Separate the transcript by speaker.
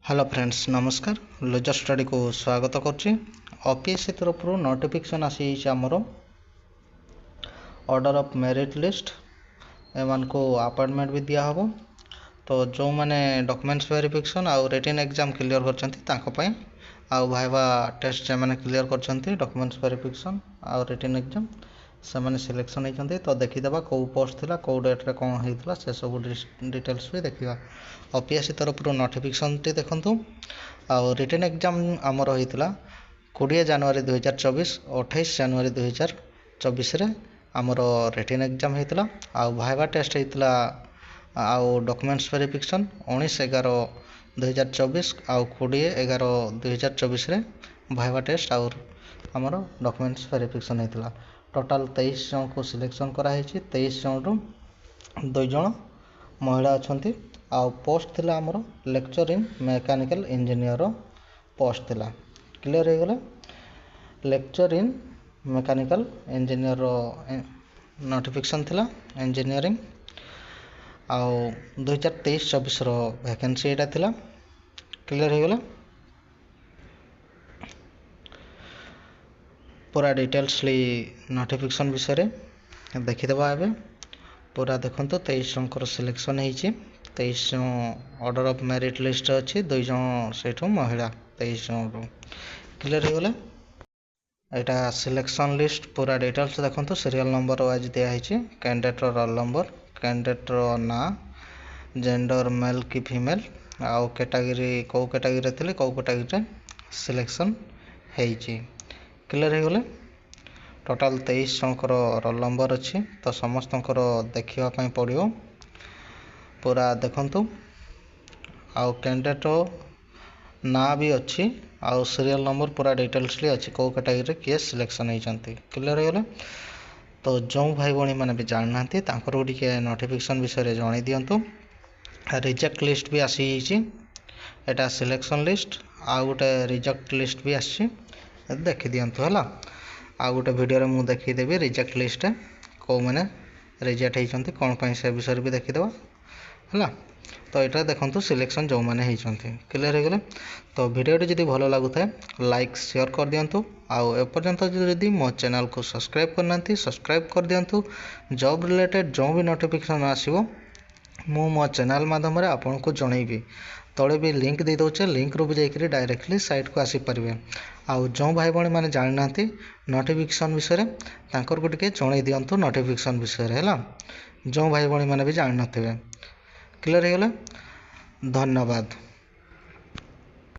Speaker 1: Hello friends नमस्कार laser study को स्वागत करुच्ची ओपीएससी तरफ नोटिफिकेशन आसी आमर ऑर्डर ऑफ मेरिट लिस्ट एमान को अपॉइंटमेंट भी दिया हबो। तो जो मैंने डॉक्यूमेंट्स वेरिफिकेशन आउ रिटन एग्जाम क्लियर करछंती आउ भाइवा टेस्ट जे मैंने क्लियर करछंती डॉक्यूमेंट्स वेरिफिकेशन आउ रिटन एग्जाम से मैंने सिलेक्शन होती। तो देखीदेवा कौ पोस्ट थिला कौ डेट्रे कौन होता से सब डिटेल्स भी देखा। ओपीएससी तरफ नोटिफिकेशन टी देखु आउ रिटन एग्जाम आमर होता 20 जनवरी 2024 28 जनवरी 2024 रे आमर रिटन एग्जाम होता। आउ भाइवा टेस्ट होता आउ डॉक्यूमेंट्स वेरिफिकेशन 19/11/2024 आउ 20/11/2024 रे भाइवा टेस्ट आउ आमर डॉक्यूमेंट्स वेरिफिकेशन होता। टोटाल 23 जन को सिलेक्शन कराई। 23 जन रु 2 जन महिला अच्छा आउ पोस्ट थिला आमर lecture in mechanical engineer post थिला। क्लियर हो गला। Lecture in mechanical engineer notification थिला इंजीनियरिंग आउ 2023-24 रो वैकेंसी एटा थिला। क्लियर हो गला। पूरा डिटेल्स नोटिफिकेशन विषय देखीदेवा। एवं पूरा देखो 23 जन सिलेक्शन होती। 23 जन ऑर्डर ऑफ मेरिट लिस्ट अच्छी 2 जन से महिला 23 जन रु। क्लियर हो गला। यहाँ सिलेक्शन लिस्ट पूरा डिटेल्स देखो सीरियल नंबर वाइज दिखाई कैंडिडेट रोल नंबर कैंडिडेट ना जेंडर मेल कि फीमेल आउ कैटेगरी कौ कैटेगरी थी कौ कैटेगरी सिलेक्शन होती। क्लियर हो गले। टोटाल 23 जनकर रोल नंबर अच्छी तो समस्त देखापी पड़ो। पूरा देखु आउ कैंडिडेट ना भी अच्छी आउ सीरियल नंबर पूरा डिटेल्स अच्छी कौ कैटेगरी किए सिलेक्शन होती। क्लियर हो गले। तो जो भाई भाई मैंने भी जानना टे नोटिफिकेशन विषय जन दिंतु। रिजेक्ट लिस्ट भी आसी एटा सिलेक्शन लिस्ट आउ गोटे रिजेक्ट लिस्ट भी आसी देखी दिंतु है। आउ गोटे वीडियो मुझे देखीदेवी रिजेक्ट लिस्ट कौ मैंने रिजेक्ट होती कौन पाई से विषय भी देखीदेवा है। तो यहाँ देखो सिलेक्शन जो मैंने होती। क्लियर हो गले। तो वीडियोटी जब भल लगुए लाइक शेयर कर दिंतु आउ एपर्यंत जदि मो चैनल को सब्सक्राइब करना सब्सक्राइब कर दिंतु। जॉब रिलेटेड जो भी नोटिफिकेशन आसो मो चैनल माध्यम आपन को जनइबी। तले भी लिंक दे दौचे लिंक रू भी जाकि डायरेक्टली साइट को आसीपारे। आउ जो भाई भाई मैंने जाना नोटिफिकेशन विषय तांकर को टिके जन दिंतु नोटिफिकेशन विषय है जो भाई भाई मैंने भी जान। क्लियर हो गला। धन्यवाद।